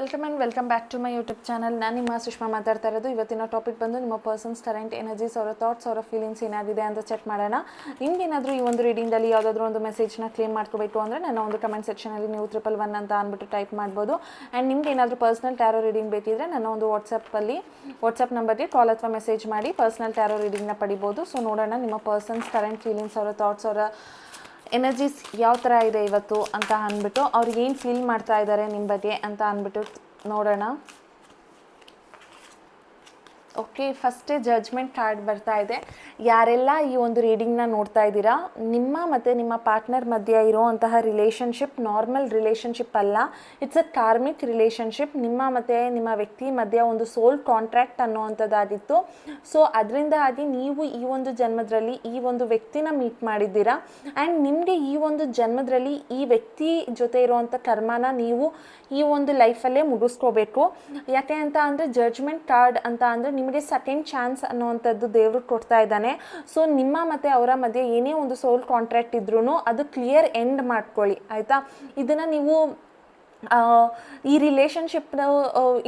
Welcome back to my YouTube channel. ನಾನು ನಿಮ್ಮ ಸುಷ್ಮಾ ಮಾತಾಡ್ತಾ ಇರೋದು. ಇವತ್ತಿನ ಟಾಪಿಕ್ ಬಂದು ನಿಮ್ಮ ಪರ್ಸನ್ಸ್ ಕರೆಂಟ್ ಎನರ್ಜೀಸ್, ಅವರ ಥಾಟ್ಸ್, ಅವರ ಫೀಲಿಂಗ್ಸ್ ಏನಾಗಿದೆ ಅಂತ ಚೆಕ್ ಮಾಡೋಣ. ನಿಮ್ಗೇನಾದರೂ ಈ ಒಂದು ರೀಡಿಂಗಲ್ಲಿ ಯಾವುದಾದ್ರೂ ಒಂದು ಮೆಸೇಜ್ನ ಕ್ಲೇಮ್ ಮಾಡ್ಕೋಬೇಕು ಅಂದರೆ ನನ್ನ ಒಂದು ಕಮೆಂಟ್ ಸೆಕ್ಷನಲ್ಲಿ ನೀವು 111 ಅಂತ ಅಂದ್ಬಿಟ್ಟು ಟೈಪ್ ಮಾಡ್ಬೋದು. ಆ್ಯಂಡ್ ನಿಮ್ಗೆ ಏನಾದರೂ ಪರ್ಸ್ನಲ್ ಟ್ಯಾರೋ ರೀಡಿಂಗ್ ಬೇಕಿದ್ರೆ ನನ್ನ ಒಂದು ವಾಟ್ಸಪ್ ನಂಬರ್ಗೆ ಕಾಲ್ ಅಥವಾ ಮೆಸೇಜ್ ಮಾಡಿ ಪರ್ಸ್ನಲ್ ಟ್ಯಾರೋ ರೀಡಿಂಗ್ನ ಪಡಿಬೋದು. ಸೊ ನೋಡೋಣ ನಿಮ್ಮ ಪರ್ಸನ್ಸ್ ಕರೆಂಟ್ ಫೀಲಿಂಗ್ಸ್, ಅವರ ಥಾಟ್ಸ್, ಅವರ ಎನರ್ಜೀಸ್ ಯಾವ ಥರ ಇದೆ ಇವತ್ತು ಅಂತ ಅಂದ್ಬಿಟ್ಟು, ಅವ್ರಿಗೆ ಏನು ಫೀಲ್ ಮಾಡ್ತಾ ಇದ್ದಾರೆ ನಿಮ್ಮ ಬಗ್ಗೆ ಅಂತ ಅಂದ್ಬಿಟ್ಟು ನೋಡೋಣ. ಓಕೆ, ಫಸ್ಟೇ ಜಡ್ಜ್ಮೆಂಟ್ ಕಾರ್ಡ್ ಬರ್ತಾ ಇದೆ. ಯಾರೆಲ್ಲ ಈ ಒಂದು ರೀಡಿಂಗ್ನ ನೋಡ್ತಾ ಇದ್ದೀರಾ, ನಿಮ್ಮ ಮತ್ತು ನಿಮ್ಮ ಪಾರ್ಟ್ನರ್ ಮಧ್ಯೆ ಇರೋವಂತಹ ರಿಲೇಷನ್ಶಿಪ್ ನಾರ್ಮಲ್ ರಿಲೇಷನ್ಶಿಪ್ ಅಲ್ಲ, ಇಟ್ಸ್ ಅ ಕಾರ್ಮಿಕ್ ರಿಲೇಷನ್ಶಿಪ್. ನಿಮ್ಮ ಮತ್ತು ನಿಮ್ಮ ವ್ಯಕ್ತಿ ಮಧ್ಯೆ ಒಂದು ಸೋಲ್ ಕಾಂಟ್ರಾಕ್ಟ್ ಅನ್ನುವಂಥದ್ದಾಗಿತ್ತು. ಸೊ ಅದರಿಂದಾಗಿ ನೀವು ಈ ಒಂದು ಜನ್ಮದಲ್ಲಿ ಈ ಒಂದು ವ್ಯಕ್ತಿನ ಮೀಟ್ ಮಾಡಿದ್ದೀರಾ. ಆ್ಯಂಡ್ ನಿಮಗೆ ಈ ಒಂದು ಜನ್ಮದಲ್ಲಿ ಈ ವ್ಯಕ್ತಿ ಜೊತೆ ಇರುವಂಥ ಕರ್ಮನ ನೀವು ಈ ಒಂದು ಲೈಫಲ್ಲೇ ಮುಗಿಸ್ಕೋಬೇಕು. ಯಾಕೆ ಅಂತ ಅಂದರೆ ಜಡ್ಜ್ಮೆಂಟ್ ಕಾರ್ಡ್ ಅಂತ ಅಂದರೆ ನಿಮಗೆ ಸೆಕೆಂಡ್ ಚಾನ್ಸ್ ಅನ್ನುವಂಥದ್ದು ದೇವರು ಕೊಡ್ತಾ ಇದ್ದಾನೆ. ಸೊ ನಿಮ್ಮ ಮತ್ತು ಅವರ ಮಧ್ಯೆ ಏನೇ ಒಂದು ಸೋಲ್ ಕಾಂಟ್ರಾಕ್ಟ್ ಇದ್ರೂ ಅದು ಕ್ಲಿಯರ್ ಎಂಡ್ ಮಾಡ್ಕೊಳ್ಳಿ, ಆಯಿತಾ. ಇದನ್ನು ನೀವು ಈ ರಿಲೇಷನ್ಶಿಪ್ನ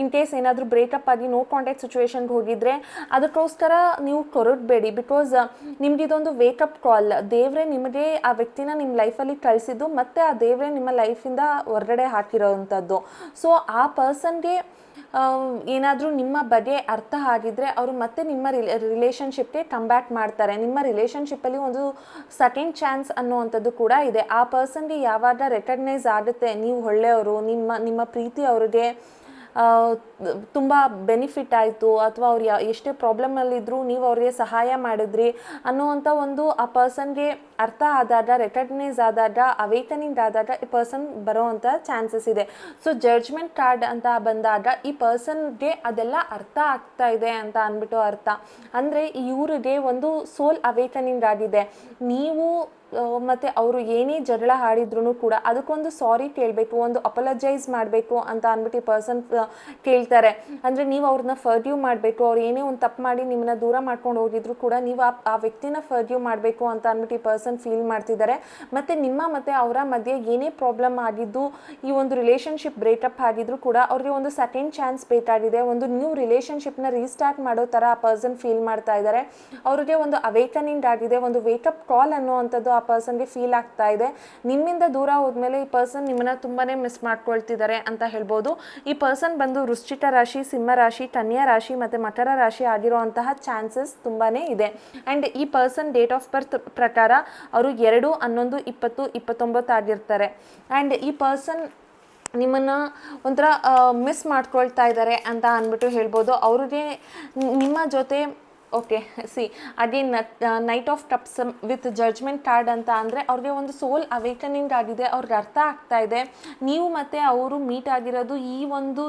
ಇನ್ ಕೇಸ್ ಏನಾದರೂ ಬ್ರೇಕಪ್ ಆಗಿ ನೋ ಕಾಂಟ್ಯಾಕ್ಟ್ ಸಿಚುವೇಶನ್ಗೆ ಹೋಗಿದ್ರೆ ಅದಕ್ಕೋಸ್ಕರ ನೀವು ಕೊರಡಬೇಡಿ. ಬಿಕಾಸ್ ನಿಮ್ಗೆ ಇದೊಂದು ವೇಕಪ್ ಕಾಲ್. ದೇವರೇ ನಿಮಗೆ ಆ ವ್ಯಕ್ತಿನ ನಿಮ್ಮ ಲೈಫಲ್ಲಿ ಕಳಿಸಿದ್ದು ಮತ್ತು ಆ ದೇವರೇ ನಿಮ್ಮ ಲೈಫಿಂದ ಹೊರಗಡೆ ಹಾಕಿರೋವಂಥದ್ದು. ಸೊ ಆ ಪರ್ಸನ್ಗೆ ಏನಾದರೂ ನಿಮ್ಮ ಬಗ್ಗೆ ಅರ್ಥ ಆಗಿದ್ದರೆ ಅವರು ಮತ್ತೆ ನಿಮ್ಮ ರಿಲೇಷನ್ಶಿಪ್ಗೆ ಕಮ್ ಬ್ಯಾಕ್ ಮಾಡ್ತಾರೆ. ನಿಮ್ಮ ರಿಲೇಷನ್ಶಿಪ್ಪಲ್ಲಿ ಒಂದು ಸೆಕೆಂಡ್ ಚಾನ್ಸ್ ಅನ್ನುವಂಥದ್ದು ಕೂಡ ಇದೆ. ಆ ಪರ್ಸನ್ಗೆ ಯಾವಾಗ ರೆಕಗ್ನೈಸ್ ಆಗುತ್ತೆ ನೀವು ಒಳ್ಳೆಯವರು, ನಿಮ್ಮ ಪ್ರೀತಿ ಅವ್ರಿಗೆ ತುಂಬ ಬೆನಿಫಿಟ್ ಆಯಿತು, ಅಥವಾ ಅವ್ರು ಎಷ್ಟೇ ಪ್ರಾಬ್ಲಮಲ್ಲಿದ್ದರೂ ನೀವು ಅವ್ರಿಗೆ ಸಹಾಯ ಮಾಡಿದ್ರಿ ಅನ್ನುವಂಥ ಒಂದು ಆ ಪರ್ಸನ್ಗೆ ಅರ್ಥ ಆದಾಗ, ರೆಕಗ್ನೈಸ್ ಆದಾಗ, ಅವೇಕನಿಂಗ್ ಆದಾಗ ಈ ಪರ್ಸನ್ ಬರೋವಂಥ ಚಾನ್ಸಸ್ ಇದೆ. ಸೊ ಜಡ್ಜ್ಮೆಂಟ್ ಕಾರ್ಡ್ ಅಂತ ಬಂದಾಗ ಈ ಪರ್ಸನ್ಗೆ ಅದೆಲ್ಲ ಅರ್ಥ ಆಗ್ತಾ ಇದೆ ಅಂತ ಅಂದ್ಬಿಟ್ಟು ಅರ್ಥ. ಅಂದರೆ ಇವ್ರಿಗೆ ಒಂದು ಸೋಲ್ ಅವೇಕನಿಂಗ್ ಆಗಿದೆ. ನೀವು ಮತ್ತು ಅವರು ಏನೇ ಜಗಳ ಆಡಿದ್ರು ಕೂಡ ಅದಕ್ಕೊಂದು ಸಾರಿ ಕೇಳಬೇಕು, ಒಂದು ಅಪಲಜೈಸ್ ಮಾಡಬೇಕು ಅಂತ ಅಂದ್ಬಿಟ್ಟು ಈ ಪರ್ಸನ್ ಕೇಳ್ತಾರೆ. ಅಂದರೆ ನೀವು ಅವ್ರನ್ನ ಫರ್ಗ್ಯೂ ಮಾಡಬೇಕು. ಅವ್ರು ಏನೇ ಒಂದು ತಪ್ಪು ಮಾಡಿ ನಿಮ್ಮನ್ನ ದೂರ ಮಾಡ್ಕೊಂಡು ಹೋಗಿದ್ರು ಕೂಡ ನೀವು ಆ ವ್ಯಕ್ತಿನ ಫರ್ಗ್ಯೂ ಮಾಡಬೇಕು ಅಂತ ಅಂದ್ಬಿಟ್ಟು ಈ ಪರ್ಸನ್ ಫೀಲ್ ಮಾಡ್ತಿದ್ದಾರೆ. ಮತ್ತು ನಿಮ್ಮ ಮತ್ತು ಅವರ ಮಧ್ಯೆ ಏನೇ ಪ್ರಾಬ್ಲಮ್ ಆಗಿದ್ದು, ಈ ಒಂದು ರಿಲೇಷನ್ಶಿಪ್ ಬ್ರೇಕಪ್ ಆಗಿದ್ರು ಕೂಡ ಅವ್ರಿಗೆ ಒಂದು ಸೆಕೆಂಡ್ ಚಾನ್ಸ್ ಬೇಕಾಗಿದೆ. ಒಂದು ನ್ಯೂ ರಿಲೇಷನ್ಶಿಪ್ನ ರೀಸ್ಟಾರ್ಟ್ ಮಾಡೋ ಥರ ಆ ಪರ್ಸನ್ ಫೀಲ್ ಮಾಡ್ತಾ ಇದ್ದಾರೆ. ಅವ್ರಿಗೆ ಒಂದು ಅವೇಕನಿಂಗ್ ಆಗಿದೆ, ಒಂದು ವೇಕಪ್ ಕಾಲ್ ಅನ್ನುವಂಥದ್ದು ಆ ಪರ್ಸನ್ಗೆ ಫೀಲ್ ಆಗ್ತಾ ಇದೆ. ನಿಮ್ಮಿಂದ ದೂರ ಹೋದ್ಮೇಲೆ ಈ ಪರ್ಸನ್ ನಿಮ್ಮನ್ನ ತುಂಬಾನೇ ಮಿಸ್ ಮಾಡ್ಕೊಳ್ತಿದ್ದಾರೆ ಅಂತ ಹೇಳ್ಬೋದು. ಈ ಪರ್ಸನ್ ಬಂದು ವೃಶ್ಚಿಕ ರಾಶಿ, ಸಿಂಹ ರಾಶಿ, ಕನ್ಯಾ ರಾಶಿ ಮತ್ತು ಮಕರ ರಾಶಿ ಆಗಿರುವಂತಹ ಚಾನ್ಸಸ್ ತುಂಬಾನೇ ಇದೆ. ಆ್ಯಂಡ್ ಈ ಪರ್ಸನ್ ಡೇಟ್ ಆಫ್ ಬರ್ತ್ ಪ್ರಕಾರ ಅವರು 2, 11, 20, 29 ಆಗಿರ್ತಾರೆ. ಆ್ಯಂಡ್ ಈ ಪರ್ಸನ್ ನಿಮ್ಮನ್ನು ಒಂಥರ ಮಿಸ್ ಮಾಡ್ಕೊಳ್ತಾ ಇದ್ದಾರೆ ಅಂತ ಅಂದ್ಬಿಟ್ಟು ಹೇಳ್ಬೋದು. ಅವ್ರಿಗೆ ನಿಮ್ಮ ಜೊತೆ okay again knight of cups with judgement card ಅಂತ ಅಂದರೆ ಅವ್ರಿಗೆ ಒಂದು ಸೋಲ್ ಅವೇಕನಿಂಗ್ ಆಗಿದೆ. ಅವ್ರಿಗೆ ಅರ್ಥ ಆಗ್ತಾ ಇದೆ ನೀವು ಮತ್ತು ಅವರು ಮೀಟ್ ಆಗಿರೋದು ಈ ಒಂದು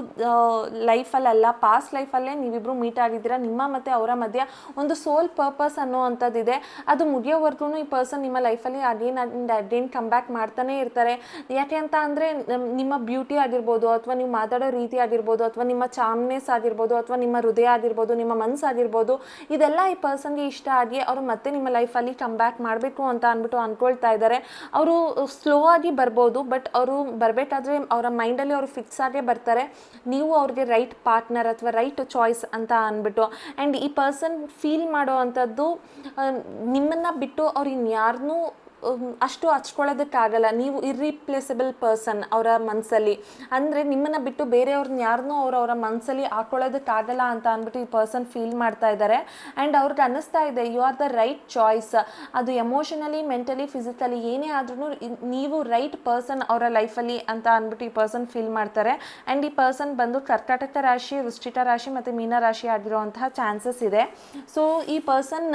ಲೈಫಲ್ಲಲ್ಲ, ಪಾಸ್ಟ್ ಲೈಫಲ್ಲೇ ನೀವಿಬ್ಬರು ಮೀಟ್ ಆಗಿದ್ದೀರಾ. ನಿಮ್ಮ ಮತ್ತು ಅವರ ಮಧ್ಯೆ ಒಂದು ಸೋಲ್ ಪರ್ಪಸ್ ಅನ್ನೋವಂಥದ್ದಿದೆ. ಅದು ಮುಗಿಯೋವರೆಗೂ ಈ ಪರ್ಸನ್ ನಿಮ್ಮ ಲೈಫಲ್ಲಿ ಅಗೇನ್ ಕಮ್ ಬ್ಯಾಕ್ ಮಾಡ್ತಾನೆ ಇರ್ತಾರೆ. ಯಾಕೆ ಅಂತ ಅಂದರೆ ನಿಮ್ಮ ಬ್ಯೂಟಿ ಆಗಿರ್ಬೋದು, ಅಥವಾ ನೀವು ಮಾತಾಡೋ ರೀತಿ ಆಗಿರ್ಬೋದು, ಅಥವಾ ನಿಮ್ಮ ಚಾಮ್ನೆಸ್ ಆಗಿರ್ಬೋದು, ಅಥವಾ ನಿಮ್ಮ ಹೃದಯ ಆಗಿರ್ಬೋದು, ನಿಮ್ಮ ಮನಸ್ಸಾಗಿರ್ಬೋದು, ಇದೆಲ್ಲ ಈ ಪರ್ಸನ್ಗೆ ಇಷ್ಟ ಆಗಿ ಅವರು ಮತ್ತೆ ನಿಮ್ಮ ಲೈಫಲ್ಲಿ ಕಮ್ ಬ್ಯಾಕ್ ಮಾಡಬೇಕು ಅಂತ ಅಂದ್ಬಿಟ್ಟು ಅಂದ್ಕೊಳ್ತಾ ಇದ್ದಾರೆ. ಅವರು ಸ್ಲೋ ಆಗಿ ಬರ್ಬೋದು, ಬಟ್ ಅವರು ಬರಬೇಕಾದ್ರೆ ಅವರ ಮೈಂಡಲ್ಲಿ ಅವರು ಫಿಕ್ಸ್ ಆಗೇ ಬರ್ತಾರೆ. ನೀವು ಅವ್ರಿಗೆ ರೈಟ್ ಪಾರ್ಟ್ನರ್ ಅಥವಾ ರೈಟ್ ಚಾಯ್ಸ್ ಅಂತ ಅಂದ್ಬಿಟ್ಟು. ಆ್ಯಂಡ್ ಈ ಪರ್ಸನ್ ಫೀಲ್ ಮಾಡೋ ಅಂಥದ್ದು ನಿಮ್ಮನ್ನು ಬಿಟ್ಟು ಅವ್ರು ಇನ್ಯಾರನ್ನೂ ಅಷ್ಟು ಹಚ್ಕೊಳ್ಳೋದಕ್ಕಾಗಲ್ಲ. ನೀವು ಇರ್ರಿಪ್ಲೇಸಬಲ್ ಪರ್ಸನ್ ಅವರ ಮನಸ್ಸಲ್ಲಿ. ಅಂದರೆ ನಿಮ್ಮನ್ನು ಬಿಟ್ಟು ಬೇರೆಯವ್ರನ್ನ ಯಾರನ್ನೂ ಅವರ ಮನಸ್ಸಲ್ಲಿ ಹಾಕೊಳ್ಳೋದಕ್ಕಾಗಲ್ಲ ಅಂತ ಅಂದ್ಬಿಟ್ಟು ಈ ಪರ್ಸನ್ ಫೀಲ್ ಮಾಡ್ತಾ ಇದ್ದಾರೆ. ಆ್ಯಂಡ್ ಅವ್ರಿಗೆ ಅನ್ನಿಸ್ತಾ ಇದೆ you are the right choice. ಅದು ಎಮೋಷನಲಿ, ಮೆಂಟಲಿ, ಫಿಸಿಕಲಿ ಏನೇ ಆದ್ರೂ ನೀವು ರೈಟ್ ಪರ್ಸನ್ ಅವರ ಲೈಫಲ್ಲಿ ಅಂತ ಅಂದ್ಬಿಟ್ಟು ಈ ಪರ್ಸನ್ ಫೀಲ್ ಮಾಡ್ತಾರೆ. ಆ್ಯಂಡ್ ಈ ಪರ್ಸನ್ ಬಂದು ಕರ್ಕಾಟಕ ರಾಶಿ, ವೃಶ್ಚಿಕ ರಾಶಿ ಮತ್ತು ಮೀನ ರಾಶಿ ಆಗಿರುವಂತಹ ಚಾನ್ಸಸ್ ಇದೆ. ಸೊ ಈ ಪರ್ಸನ್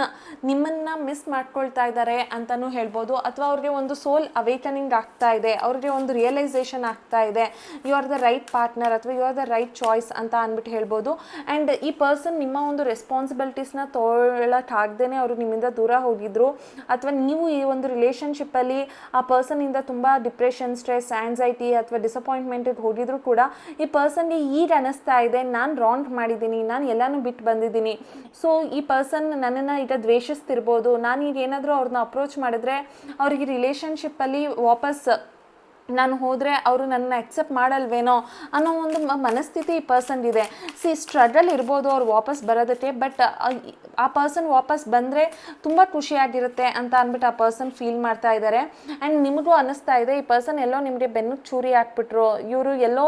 ನಿಮ್ಮನ್ನು ಮಿಸ್ ಮಾಡ್ಕೊಳ್ತಾ ಇದ್ದಾರೆ ಅಂತಲೂ ಹೇಳ್ಬೋದು. ಅಥವಾ ಅವ್ರಿಗೆ ಒಂದು ಸೋಲ್ ಅವೇಕನಿಂಗ್ ಆಗ್ತಾ ಇದೆ, ಅವ್ರಿಗೆ ಒಂದು ರಿಯಲೈಸೇಷನ್ ಆಗ್ತಾ ಇದೆ you are the right partner ಅಥವಾ you are the right choice ಅಂತ ಅಂದ್ಬಿಟ್ಟು ಹೇಳ್ಬೋದು. ಆ್ಯಂಡ್ ಈ ಪರ್ಸನ್ ನಿಮ್ಮ ಒಂದು ರೆಸ್ಪಾನ್ಸಿಬಿಲಿಟೀಸ್ನ ತೊಗೊಳಕ್ಕಾಗ್ದೇ ಅವರು ನಿಮ್ಮಿಂದ ದೂರ ಹೋಗಿದ್ರು, ಅಥವಾ ನೀವು ಈ ಒಂದು ರಿಲೇಷನ್ಶಿಪ್ಪಲ್ಲಿ ಆ ಪರ್ಸನಿಂದ ತುಂಬ ಡಿಪ್ರೆಷನ್, ಸ್ಟ್ರೆಸ್, ಆ್ಯಂಸೈಟಿ ಅಥವಾ ಡಿಸಪಾಯಿಂಟ್ಮೆಂಟಿಗೆ ಹೋಗಿದ್ರು ಕೂಡ ಈ ಪರ್ಸನ್ಗೆ ಈಗ ಅನ್ನಿಸ್ತಾ ಇದೆ ನಾನು ರಾಂಗ್ ಮಾಡಿದ್ದೀನಿ, ನಾನು ಎಲ್ಲನೂ ಬಿಟ್ಟು ಬಂದಿದ್ದೀನಿ. ಸೊ ಈ ಪರ್ಸನ್ ನನ್ನನ್ನು ಈಗ ದ್ವೇಷಿಸ್ತಿರ್ಬೋದು. ನಾನು ಈಗ ಏನಾದರೂ ಅವ್ರನ್ನ ಅಪ್ರೋಚ್ ಮಾಡಿದ್ರೆ ಅವ್ರಿಗೆ ರಿಲೇಷನ್ಶಿಪ್ಪಲ್ಲಿ ವಾಪಸ್ ನಾನು ಹೋದರೆ ಅವರು ನನ್ನ ಅಕ್ಸೆಪ್ಟ್ ಮಾಡಲ್ವೇನೋ ಅನ್ನೋ ಒಂದು ಮನಸ್ಥಿತಿ ಈ ಪರ್ಸನ್ಗಿದೆ. ಸ್ಟ್ರಗಲ್ ಇರ್ಬೋದು ಅವ್ರು ವಾಪಸ್ ಬರೋದಕ್ಕೆ, ಬಟ್ ಆ ಪರ್ಸನ್ ವಾಪಸ್ ಬಂದರೆ ತುಂಬ ಖುಷಿಯಾಗಿರುತ್ತೆ ಅಂತ ಅಂದ್ಬಿಟ್ಟು ಆ ಪರ್ಸನ್ ಫೀಲ್ ಮಾಡ್ತಾ ಇದ್ದಾರೆ. ಆ್ಯಂಡ್ ನಿಮಗೂ ಅನ್ನಿಸ್ತಾ ಇದೆ ಈ ಪರ್ಸನ್ ಎಲ್ಲೋ ನಿಮಗೆ ಬೆನ್ನು ಚೂರಿ ಹಾಕ್ಬಿಟ್ರು, ಇವರು ಎಲ್ಲೋ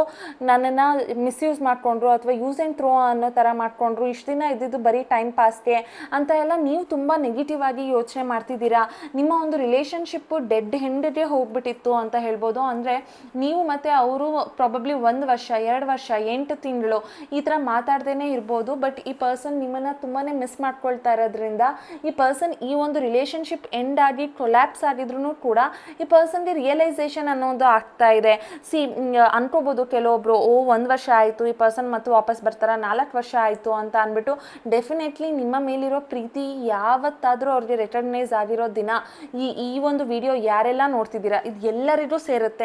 ನನ್ನನ್ನು ಮಿಸ್ಯೂಸ್ ಮಾಡಿಕೊಂಡ್ರು ಅಥವಾ ಯೂಸ್ ಆ್ಯಂಡ್ ಥ್ರೋ ಅನ್ನೋ ಥರ ಮಾಡಿಕೊಂಡ್ರು, ಇಷ್ಟು ದಿನ ಇದ್ದಿದ್ದು ಬರೀ ಟೈಮ್ ಪಾಸ್ಗೆ ಅಂತ ಎಲ್ಲ ನೀವು ತುಂಬ ನೆಗೆಟಿವ್ ಆಗಿ ಯೋಚನೆ ಮಾಡ್ತಿದ್ದೀರಾ. ನಿಮ್ಮ ಒಂದು ರಿಲೇಷನ್ಶಿಪ್ಪು ಡೆಡ್ ಹೆಂಡ್ಗೆ ಹೋಗ್ಬಿಟ್ಟಿತ್ತು ಅಂತ ಹೇಳ್ಬೋದು. ಅಂದರೆ ನೀವು ಮತ್ತು ಅವರು ಪ್ರಾಬಬ್ಲಿ 1 ವರ್ಷ 2 ವರ್ಷ 8 ತಿಂಗಳು ಈ ಥರ ಮಾತಾಡ್ದೇ ಇರ್ಬೋದು. ಬಟ್ ಈ ಪರ್ಸನ್ ನಿಮ್ಮನ್ನು ತುಂಬಾ ಮಿಸ್ ಮಾಡ್ಕೊಳ್ತಾ ಇರೋದ್ರಿಂದ ಈ ಪರ್ಸನ್ ಈ ಒಂದು ರಿಲೇಷನ್ಶಿಪ್ ಎಂಡ್ ಆಗಿ ಕೊಲ್ಯಾಪ್ಸ್ ಆಗಿದ್ರು ಕೂಡ ಈ ಪರ್ಸನ್ಗೆ ರಿಯಲೈಸೇಷನ್ ಅನ್ನೋದು ಆಗ್ತಾ ಇದೆ. ಅನ್ಕೋಬೋದು ಕೆಲವೊಬ್ರು 1 ವರ್ಷ ಆಯಿತು ಈ ಪರ್ಸನ್ ಮತ್ತು ವಾಪಸ್ ಬರ್ತಾರ, 4 ವರ್ಷ ಆಯಿತು ಅಂತ ಅಂದ್ಬಿಟ್ಟು. ಡೆಫಿನೆಟ್ಲಿ ನಿಮ್ಮ ಮೇಲಿರೋ ಪ್ರೀತಿ ಯಾವತ್ತಾದರೂ ಅವ್ರಿಗೆ ರೆಕಗ್ನೈಸ್ ಆಗಿರೋ ದಿನ ಈ ಒಂದು ವಿಡಿಯೋ ಯಾರೆಲ್ಲ ನೋಡ್ತಿದ್ದೀರಾ ಇದು ಎಲ್ಲರಿಗೂ ಸೇರುತ್ತೆ.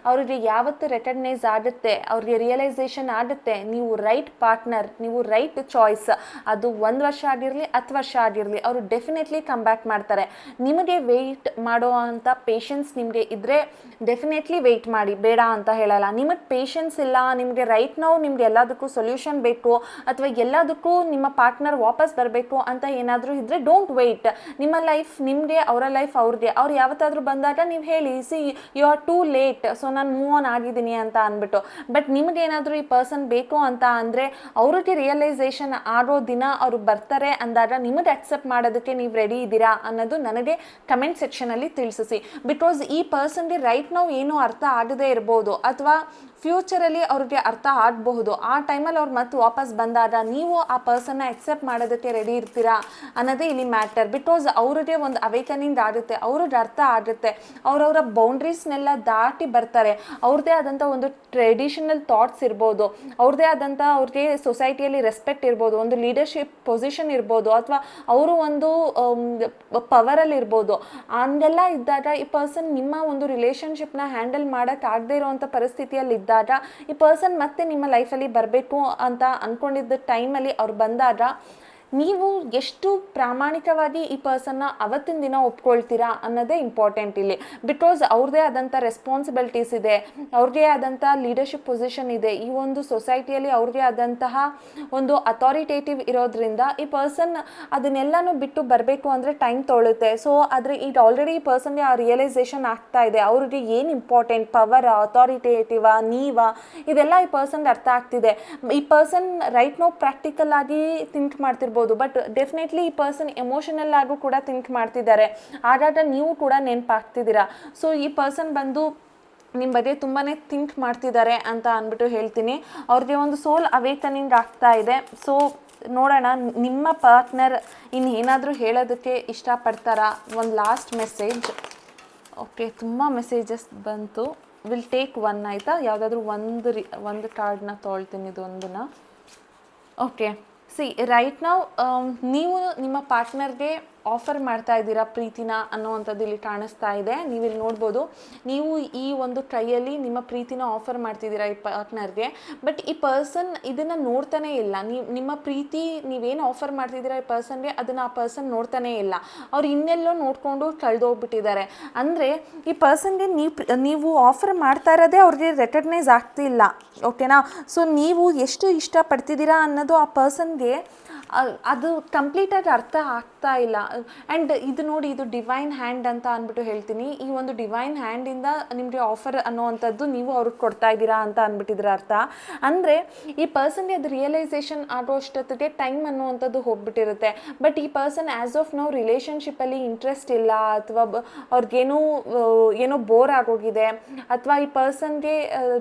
ಅವರಿಗೆ ಯಾವತ್ತು ರೆಕಗ್ನೈಸ್ ಆಗುತ್ತೆ, ಅವ್ರಿಗೆ ರಿಯಲೈಸೇಷನ್ ಆಗುತ್ತೆ ನೀವು ರೈಟ್ ಪಾರ್ಟ್ನರ್, ನೀವು ರೈಟ್ ಚಾಯ್ಸ್. ಅದು 1 ವರ್ಷ ಆಗಿರಲಿ 10 ವರ್ಷ ಆಗಿರಲಿ ಅವರು ಡೆಫಿನೆಟ್ಲಿ ಕಮ್ ಬ್ಯಾಕ್ ಮಾಡ್ತಾರೆ. ನಿಮಗೆ ವೆಯ್ಟ್ ಮಾಡೋ ಅಂಥ ಪೇಷನ್ಸ್ ನಿಮಗೆ ಇದ್ದರೆ ಡೆಫಿನೆಟ್ಲಿ ವೆಯ್ಟ್ ಮಾಡಿ, ಬೇಡ ಅಂತ ಹೇಳಲ್ಲ. ನಿಮಗೆ ಪೇಷನ್ಸ್ ಇಲ್ಲ, ನಿಮಗೆ ರೈಟ್ ನಾವು ನಿಮ್ಗೆ ಎಲ್ಲದಕ್ಕೂ ಸೊಲ್ಯೂಷನ್ ಬೇಕು ಅಥವಾ ಎಲ್ಲದಕ್ಕೂ ನಿಮ್ಮ ಪಾರ್ಟ್ನರ್ ವಾಪಸ್ ಬರಬೇಕು ಅಂತ ಏನಾದರೂ ಇದ್ದರೆ ಡೋಂಟ್ ವೆಯ್ಟ್. ನಿಮ್ಮ ಲೈಫ್ ನಿಮಗೆ, ಅವರ ಲೈಫ್ ಅವ್ರಿಗೆ. ಅವ್ರು ಯಾವತ್ತಾದರೂ ಬಂದಾಗ ನೀವು ಹೇಳಿ you are too late, so ನಾನು ಮೂವ್ ಆನ್ ಆಗಿದ್ದೀನಿ ಅಂತ ಅಂದ್ಬಿಟ್ಟು. ಬಟ್ ನಿಮಗೇನಾದರೂ ಈ ಪರ್ಸನ್ ಬೇಕು ಅಂತ ಅಂದರೆ ಅವ್ರಿಗೆ ರಿಯಲೈಸೇಷನ್ ಆಗೋ ದಿನ ಅವರು ಬರ್ತಾರೆ ಅಂದಾಗ ನಿಮಗೆ ಅಕ್ಸೆಪ್ಟ್ ಮಾಡೋದಕ್ಕೆ ನೀವು ರೆಡಿ ಇದ್ದೀರಾ ಅನ್ನೋದು ನನಗೆ ಕಮೆಂಟ್ ಸೆಕ್ಷನಲ್ಲಿ ತಿಳಿಸಿ. ಬಿಕಾಸ್ ಈ ಪರ್ಸನ್ಗೆ ರೈಟ್ ನಾವು ಏನೂ ಅರ್ಥ ಆಗದೇ ಇರ್ಬೋದು ಅಥವಾ ಫ್ಯೂಚರಲ್ಲಿ ಅವ್ರಿಗೆ ಅರ್ಥ ಆಗಬಹುದು. ಆ ಟೈಮಲ್ಲಿ ಅವ್ರು ಮತ್ತೆ ವಾಪಸ್ ಬಂದಾಗ ನೀವು ಆ ಪರ್ಸನ್ನ ಎಕ್ಸೆಪ್ಟ್ ಮಾಡೋದಕ್ಕೆ ರೆಡಿ ಇರ್ತೀರಾ ಅನ್ನೋದೇ ಇಲ್ಲಿ ಮ್ಯಾಟರ್. ಬಿಕಾಸ್ ಅವ್ರಿಗೆ ಒಂದು ಅವೇಕನಿಂಗ್ ಆಗುತ್ತೆ, ಅವ್ರಿಗೆ ಅರ್ಥ ಆಗುತ್ತೆ, ಅವರವರ ಬೌಂಡ್ರೀಸ್ನೆಲ್ಲ ದಾಟಿ ಬರ್ತಾರೆ. ಅವ್ರದ್ದೇ ಆದಂಥ ಒಂದು ಟ್ರೆಡಿಷನಲ್ ಥಾಟ್ಸ್ ಇರ್ಬೋದು, ಅವ್ರದ್ದೇ ಆದಂಥ ಅವ್ರಿಗೆ ಸೊಸೈಟಿಯಲ್ಲಿ ರೆಸ್ಪೆಕ್ಟ್ ಇರ್ಬೋದು, ಒಂದು ಲೀಡರ್ಶಿಪ್ ಪೊಸಿಷನ್ ಇರ್ಬೋದು ಅಥವಾ ಅವರು ಒಂದು ಪವರಲ್ಲಿ ಇರ್ಬೋದು. ಹಂಗೆಲ್ಲ ಇದ್ದಾಗ ಈ ಪರ್ಸನ್ ನಿಮ್ಮ ಒಂದು ರಿಲೇಷನ್ಶಿಪ್ನ ಹ್ಯಾಂಡಲ್ ಮಾಡೋಕ್ಕಾಗದೇ ಇರೋವಂಥ ಪರಿಸ್ಥಿತಿಯಲ್ಲಿ ಇದ್ದಾಗ ಈ ಪರ್ಸನ್ ಮತ್ತೆ ನಿಮ್ಮ ಲೈಫಲ್ಲಿ ಬರಬೇಕು ಅಂತ ಅಂದ್ಕೊಂಡಿದ್ದ ಟೈಮಲ್ಲಿ ಅವ್ರು ಬಂದಾಗ ನೀವು ಎಷ್ಟು ಪ್ರಾಮಾಣಿಕವಾಗಿ ಈ ಪರ್ಸನ್ನ ಅವತ್ತಿನ ದಿನ ಒಪ್ಕೊಳ್ತೀರಾ ಅನ್ನೋದೇ ಇಂಪಾರ್ಟೆಂಟ್ ಇಲ್ಲಿ. ಬಿಕಾಸ್ ಅವ್ರದ್ದೇ ಆದಂಥ ರೆಸ್ಪಾನ್ಸಿಬಿಲಿಟೀಸ್ ಇದೆ, ಅವ್ರಿಗೆ ಆದಂಥ ಲೀಡರ್ಶಿಪ್ ಪೊಸಿಷನ್ ಇದೆ, ಈ ಒಂದು ಸೊಸೈಟಿಯಲ್ಲಿ ಅವ್ರಿಗೆ ಆದಂತಹ ಒಂದು ಅಥಾರಿಟೇಟಿವ್ ಇರೋದ್ರಿಂದ ಈ ಪರ್ಸನ್ ಅದನ್ನೆಲ್ಲನೂ ಬಿಟ್ಟು ಬರಬೇಕು ಅಂದರೆ ಟೈಮ್ ತೊಗೊಳುತ್ತೆ. ಸೊ ಆದರೆ ಈಗ ಆಲ್ರೆಡಿ ಈ ಪರ್ಸನ್ಗೆ ಆ ರಿಯಲೈಸೇಷನ್ ಆಗ್ತಾ ಇದೆ, ಅವ್ರಿಗೆ ಏನು ಇಂಪಾರ್ಟೆಂಟ್, ಪವರ್, ಅಥಾರಿಟೇಟಿವಾ, ನೀವಾ, ಇದೆಲ್ಲ ಈ ಪರ್ಸನ್ಗೆ ಅರ್ಥ ಆಗ್ತಿದೆ. ಈ ಪರ್ಸನ್ ರೈಟ್ ನೋ ಪ್ರಾಕ್ಟಿಕಲ್ ಆಗಿ ಥಿಂಕ್ ಮಾಡ್ತಿರ್ಬೋದು, ಬಟ್ ಡೆಫಿನೆಟ್ಲಿ ಈ ಪರ್ಸನ್ ಎಮೋಷನಲ್ ಆಗು ಕೂಡ ಥಿಂಕ್ ಮಾಡ್ತಿದ್ದಾರೆ. ಆಗಾಗ ನೀವು ಕೂಡ ನೆನಪಾಗ್ತಿದ್ದೀರಾ. ಸೊ ಈ ಪರ್ಸನ್ ಬಂದು ನಿಮ್ಮ ಬಗ್ಗೆ ತುಂಬಾ ಥಿಂಕ್ ಮಾಡ್ತಿದ್ದಾರೆ ಅಂತ ಅಂದ್ಬಿಟ್ಟು ಹೇಳ್ತೀನಿ. ಅವ್ರಿಗೆ ಒಂದು ಸೋಲ್ ಅವೇಕನಿಂಗ್ ಆಗ್ತಾ ಇದೆ. ಸೊ ನೋಡೋಣ ನಿಮ್ಮ ಪಾರ್ಟ್ನರ್ ಇನ್ನೇನಾದರೂ ಹೇಳೋದಕ್ಕೆ ಇಷ್ಟಪಡ್ತಾರಾ. ಒಂದು ಲಾಸ್ಟ್ ಮೆಸೇಜ್. ಓಕೆ, ತುಂಬ ಮೆಸೇಜಸ್ ಬಂತು. ವಿಲ್ ಟೇಕ್ ಒನ್ ಆಯಿತಾ, ಯಾವುದಾದ್ರೂ ಒಂದು ಕಾರ್ಡ್ನ ತೊಗೊಳ್ತೀನಿ, ಇದು ಒಂದನ್ನು. ಓಕೆ, ರೈಟ್ ನಾವು ನೀವು ನಿಮ್ಮ ಪಾರ್ಟ್ನರ್ಗೆ ಆಫರ್ ಮಾಡ್ತಾ ಇದ್ದೀರಾ ಪ್ರೀತಿನ ಅನ್ನೋವಂಥದ್ದು ಇಲ್ಲಿ ಕಾಣಿಸ್ತಾ ಇದೆ. ನೀವಿಲ್ಲಿ ನೋಡ್ಬೋದು, ನೀವು ಈ ಒಂದು ಕೈಯಲ್ಲಿ ನಿಮ್ಮ ಪ್ರೀತಿನ ಆಫರ್ ಮಾಡ್ತಿದ್ದೀರಾ ಈ ಪಾರ್ಟ್ನರ್ಗೆ. ಬಟ್ ಈ ಪರ್ಸನ್ ಇದನ್ನು ನೋಡ್ತಾನೇ ಇಲ್ಲ. ನಿಮ್ಮ ಪ್ರೀತಿ ನೀವೇನು ಆಫರ್ ಮಾಡ್ತಿದ್ದೀರಾ ಈ ಪರ್ಸನ್ಗೆ ಅದನ್ನು ಆ ಪರ್ಸನ್ ನೋಡ್ತಾನೇ ಇಲ್ಲ. ಅವ್ರು ಇನ್ನೆಲ್ಲೋ ನೋಡಿಕೊಂಡು ಕಳೆದೋಗ್ಬಿಟ್ಟಿದ್ದಾರೆ. ಅಂದರೆ ಈ ಪರ್ಸನ್ಗೆ ನೀವು ಆಫರ್ ಮಾಡ್ತಾ ಇರೋದೇ ಅವ್ರಿಗೆ ರೆಕಗ್ನೈಸ್ ಆಗ್ತಿಲ್ಲ. ಓಕೆನಾ? ಸೊ ನೀವು ಎಷ್ಟು ಇಷ್ಟಪಡ್ತಿದ್ದೀರಾ ಅನ್ನೋದು ಆ ಪರ್ಸನ್ಗೆ ಅದು ಕಂಪ್ಲೀಟಾಗಿ ಅರ್ಥ ಆಗ್ತಾ ಇಲ್ಲ. ಆ್ಯಂಡ್ ಇದು ನೋಡಿ, ಇದು ಡಿವೈನ್ ಹ್ಯಾಂಡ್ ಅಂತ ಅಂದ್ಬಿಟ್ಟು ಹೇಳ್ತೀನಿ. ಈ ಒಂದು ಡಿವೈನ್ ಹ್ಯಾಂಡಿಂದ ನಿಮಗೆ ಆಫರ್ ಅನ್ನೋವಂಥದ್ದು ನೀವು ಅವ್ರಿಗೆ ಕೊಡ್ತಾ ಇದ್ದೀರಾ ಅಂತ ಅಂದ್ಬಿಟ್ಟಿದ್ರೆ ಅರ್ಥ. ಅಂದರೆ ಈ ಪರ್ಸನ್ಗೆ ಅದು ರಿಯಲೈಸೇಷನ್ ಆಗೋ ಅಷ್ಟೊತ್ತಿಗೆ ಟೈಮ್ ಅನ್ನುವಂಥದ್ದು ಹೋಗ್ಬಿಟ್ಟಿರುತ್ತೆ. ಬಟ್ ಈ ಪರ್ಸನ್ ಆ್ಯಸ್ ಆಫ್ ನಾವು ರಿಲೇಷನ್ಶಿಪ್ಪಲ್ಲಿ ಇಂಟ್ರೆಸ್ಟ್ ಇಲ್ಲ ಅಥವಾ ಏನೋ ಬೋರ್ ಆಗೋಗಿದೆ ಅಥವಾ ಈ ಪರ್ಸನ್ಗೆ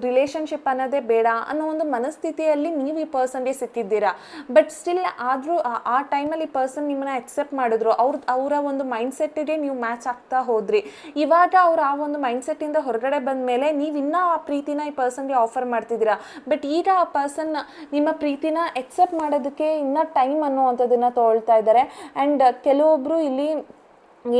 ರಿಲೇಷನ್ಶಿಪ್ ಅನ್ನೋದೇ ಬೇಡ ಅನ್ನೋ ಒಂದು ಮನಸ್ಥಿತಿಯಲ್ಲಿ ನೀವು ಈ ಪರ್ಸನ್ಗೆ ಸಿಕ್ಕಿದ್ದೀರಾ. ಬಟ್ ಸ್ಟಿಲ್ ಆದರೂ ಆ ಟೈಮಲ್ಲಿ ಪರ್ಸನ್ ನಿಮ್ಮನ್ನ ಅಕ್ಸೆಪ್ಟ್ ಮಾಡಿದ್ರು, ಅವರ ಒಂದು ಮೈಂಡ್ಸೆಟ್ಟಿಗೆ ನೀವು ಮ್ಯಾಚ್ ಆಗ್ತಾ ಹೋದ್ರಿ. ಇವಾಗ ಅವ್ರು ಆ ಒಂದು ಮೈಂಡ್ಸೆಟ್ಟಿಂದ ಹೊರಗಡೆ ಬಂದ ಮೇಲೆ ನೀವು ಇನ್ನೂ ಆ ಪ್ರೀತಿನ ಈ ಪರ್ಸನ್ಗೆ ಆಫರ್ ಮಾಡ್ತಿದ್ದೀರಾ. ಬಟ್ ಈಗ ಆ ಪರ್ಸನ್ ನಿಮ್ಮ ಪ್ರೀತಿನ ಎಕ್ಸೆಪ್ಟ್ ಮಾಡೋದಕ್ಕೆ ಇನ್ನೂ ಟೈಮ್ ಅನ್ನುವಂಥದ್ದನ್ನು ತೊಗೊಳ್ತಾ ಇದ್ದಾರೆ. ಆ್ಯಂಡ್ ಕೆಲವೊಬ್ಬರು ಇಲ್ಲಿ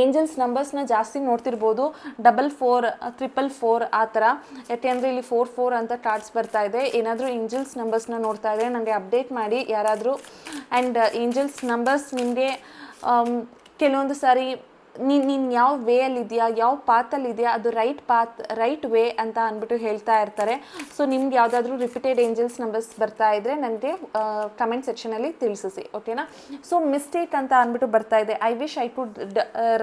ಏಂಜಲ್ಸ್ ನಂಬರ್ಸ್ನ ಜಾಸ್ತಿ ನೋಡ್ತಿರ್ಬೋದು, 44 444 ಆ ಥರ. ಯಾಕೆಂದರೆ ಇಲ್ಲಿ 44 ಅಂತ ಕಾರ್ಡ್ಸ್ ಬರ್ತಾ ಇದೆ. ಏನಾದರೂ ಏಂಜಲ್ಸ್ ನಂಬರ್ಸ್ನ ನೋಡ್ತಾ ಇದ್ದರೆ ನನಗೆ ಅಪ್ಡೇಟ್ ಮಾಡಿ ಯಾರಾದರೂ. ಆ್ಯಂಡ್ ಏಂಜಲ್ಸ್ ನಂಬರ್ಸ್ ನಿಮಗೆ ಕೆಲವೊಂದು ಸಾರಿ ನೀನು ಯಾವ ವೇಯಲ್ಲಿದೆಯಾ, ಯಾವ ಪಾತಲ್ಲಿದೆಯಾ, ಅದು ರೈಟ್ ವೇ ಅಂತ ಅಂದ್ಬಿಟ್ಟು ಹೇಳ್ತಾ ಇರ್ತಾರೆ. ಸೊ ನಿಮ್ಗೆ ಯಾವುದಾದ್ರೂ ರಿಪೀಟೆಡ್ ಏಂಜಲ್ಸ್ ನಂಬರ್ಸ್ ಬರ್ತಾ ಇದ್ದರೆ ನನಗೆ ಕಮೆಂಟ್ ಸೆಕ್ಷನಲ್ಲಿ ತಿಳಿಸಿ, ಓಕೆನಾ. ಸೊ ಮಿಸ್ಟೇಕ್ ಅಂತ ಅಂದ್ಬಿಟ್ಟು ಬರ್ತಾ ಇದೆ. I wish I could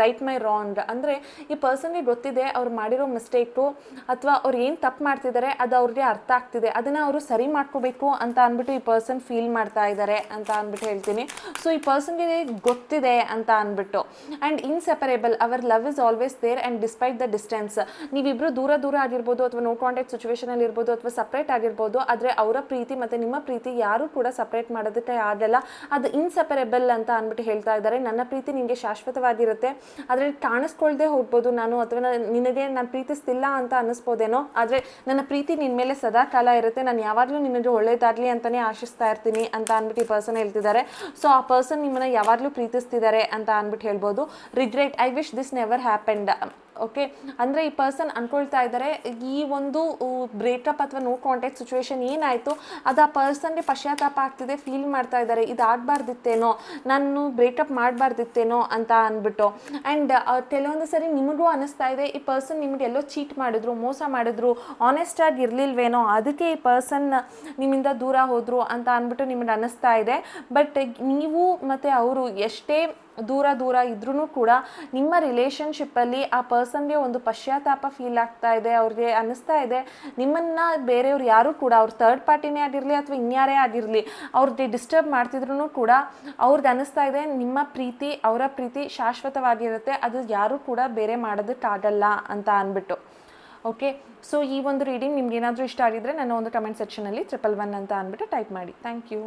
right my wrong. ಅಂದರೆ ಈ ಪರ್ಸನ್ಗೆ ಗೊತ್ತಿದೆ ಅವ್ರು ಮಾಡಿರೋ ಮಿಸ್ಟೇಕು ಅಥವಾ ಅವ್ರು ಏನು ತಪ್ಪು ಮಾಡ್ತಿದ್ದಾರೆ ಅದು ಅವ್ರಿಗೆ ಅರ್ಥ ಆಗ್ತಿದೆ, ಅದನ್ನು ಅವರು ಸರಿ ಮಾಡ್ಕೋಬೇಕು ಅಂತ ಅಂದ್ಬಿಟ್ಟು ಈ ಪರ್ಸನ್ ಫೀಲ್ ಮಾಡ್ತಾ ಇದ್ದಾರೆ ಅಂತ ಅಂದ್ಬಿಟ್ಟು ಹೇಳ್ತೀನಿ. ಸೊ ಈ ಪರ್ಸನ್ಗೆ ಗೊತ್ತಿದೆ ಅಂತ ಅಂದ್ಬಿಟ್ಟು. And inseparable, our love is always there and despite the distance. ನೀವಿಬ್ಬರು ದೂರ ಆಗಿರ್ಬೋದು ಅಥವಾ ನೋ ಕಾಂಟ್ಯಾಕ್ಟ್ ಸಿಚುವೇಷನಲ್ಲಿ ಇರ್ಬೋದು ಅಥವಾ ಸಪ್ರೇಟ್ ಆಗಿರ್ಬೋದು, ಆದರೆ ಅವರ ಪ್ರೀತಿ ಮತ್ತು ನಿಮ್ಮ ಪ್ರೀತಿ ಯಾರೂ ಕೂಡ ಸಪ್ರೇಟ್ ಮಾಡೋದಕ್ಕೆ ಆಗಲ್ಲ. ಅದು ಇನ್ಸೆಪರೇಬಲ್ ಅಂತ ಅಂದ್ಬಿಟ್ಟು ಹೇಳ್ತಾ ಇದ್ದಾರೆ. ನನ್ನ ಪ್ರೀತಿ ನಿಮಗೆ ಶಾಶ್ವತವಾಗಿರುತ್ತೆ, ಆದರೆ ಕಾಣಿಸ್ಕೊಳ್ದೆ ಹೋಗ್ಬೋದು ನಾನು, ಅಥವಾ ನಿನಗೆ ನಾನು ಪ್ರೀತಿಸ್ತಿಲ್ಲ ಅಂತ ಅನ್ನಿಸ್ಬೋದೇನೋ, ಆದರೆ ನನ್ನ ಪ್ರೀತಿ ನಿನ್ನ ಮೇಲೆ ಸದಾ ಕಾಲ ಇರುತ್ತೆ. ನಾನು ಯಾವಾಗಲೂ ನಿನಗೆ ಒಳ್ಳೇದಾಗಲಿ ಅಂತಲೇ ಆಶಿಸ್ತಾ ಇರ್ತೀನಿ ಅಂತ ಅಂದ್ಬಿಟ್ಟು ಈ ಪರ್ಸನ್ ಹೇಳ್ತಿದ್ದಾರೆ. ಸೊ ಆ ಪರ್ಸನ್ ನಿಮ್ಮನ್ನು ಯಾವಾಗಲೂ ಪ್ರೀತಿಸ್ತಿದ್ದಾರೆ ಅಂತ ಅಂದ್ಬಿಟ್ಟು ಹೇಳ್ಬೋದು. Regret, I wish this never happened. Okay, ಅಂದರೆ ಈ ಪರ್ಸನ್ ಅಂದ್ಕೊಳ್ತಾ ಇದ್ದಾರೆ ಈ ಒಂದು ಬ್ರೇಕಪ್ ಅಥವಾ ನೋ ಕಾಂಟ್ಯಾಕ್ಟ್ ಸಿಚುವೇಶನ್ ಏನಾಯಿತು ಅದು ಆ ಪರ್ಸನ್ಗೆ ಪಶ್ಚಾತ್ತಾಪ ಆಗ್ತಿದೆ, ಫೀಲ್ ಮಾಡ್ತಾ ಇದ್ದಾರೆ ಇದಾಗಬಾರ್ದಿತ್ತೇನೋ, ನಾನು ಬ್ರೇಕಪ್ ಮಾಡಬಾರ್ದಿತ್ತೇನೋ ಅಂತ ಅಂದ್ಬಿಟ್ಟು. ಆ್ಯಂಡ್ ಕೆಲವೊಂದು ಸರಿ ನಿಮಗೂ ಅನ್ನಿಸ್ತಾ ಇದೆ ಈ ಪರ್ಸನ್ ನಿಮಗೆ ಎಲ್ಲೋ ಚೀಟ್ ಮಾಡಿದ್ರು, ಮೋಸ ಮಾಡಿದ್ರು, ಆನೆಸ್ಟಾಗಿ ಇರಲಿಲ್ವೇನೋ, ಅದಕ್ಕೆ ಈ ಪರ್ಸನ್ ನಿಮ್ಮಿಂದ ದೂರ ಹೋದರು ಅಂತ ಅಂದ್ಬಿಟ್ಟು ನಿಮಗೆ ಅನ್ನಿಸ್ತಾ ಇದೆ. ಬಟ್ ನೀವು ಮತ್ತು ಅವರು ಎಷ್ಟೇ ದೂರ ಇದ್ರೂ ಕೂಡ ನಿಮ್ಮ ರಿಲೇಷನ್ಶಿಪ್ಪಲ್ಲಿ ಆ ಪರ್ಸನ್ಗೆ ಒಂದು ಪಶ್ಚಾತ್ತಾಪ ಫೀಲ್ ಆಗ್ತಾ ಇದೆ. ಅವ್ರಿಗೆ ಅನ್ನಿಸ್ತಾ ಇದೆ ನಿಮ್ಮನ್ನು ಬೇರೆಯವ್ರು ಯಾರೂ ಕೂಡ, ಅವ್ರು ಥರ್ಡ್ ಪಾರ್ಟಿನೇ ಆಗಿರಲಿ ಅಥವಾ ಇನ್ಯಾರೇ ಆಗಿರಲಿ, ಅವ್ರಿಗೆ ಡಿಸ್ಟರ್ಬ್ ಮಾಡ್ತಿದ್ರು ಕೂಡ ಅವ್ರಿಗೆ ಅನ್ನಿಸ್ತಾ ಇದೆ ನಿಮ್ಮ ಪ್ರೀತಿ, ಅವರ ಪ್ರೀತಿ ಶಾಶ್ವತವಾಗಿರುತ್ತೆ, ಅದು ಯಾರೂ ಕೂಡ ಬೇರೆ ಮಾಡೋದಕ್ಕಾಗಲ್ಲ ಅಂತ ಅಂದ್ಬಿಟ್ಟು. ಓಕೆ, ಸೊ ಈ ಒಂದು ರೀಡಿಂಗ್ ನಿಮ್ಗೆ ಏನಾದರೂ ಇಷ್ಟ ಆಗಿದ್ರೆ ನನ್ನ ಒಂದು ಕಮೆಂಟ್ ಸೆಕ್ಷನಲ್ಲಿ 111 ಅಂತ ಅಂದ್ಬಿಟ್ಟು ಟೈಪ್ ಮಾಡಿ. Thank you.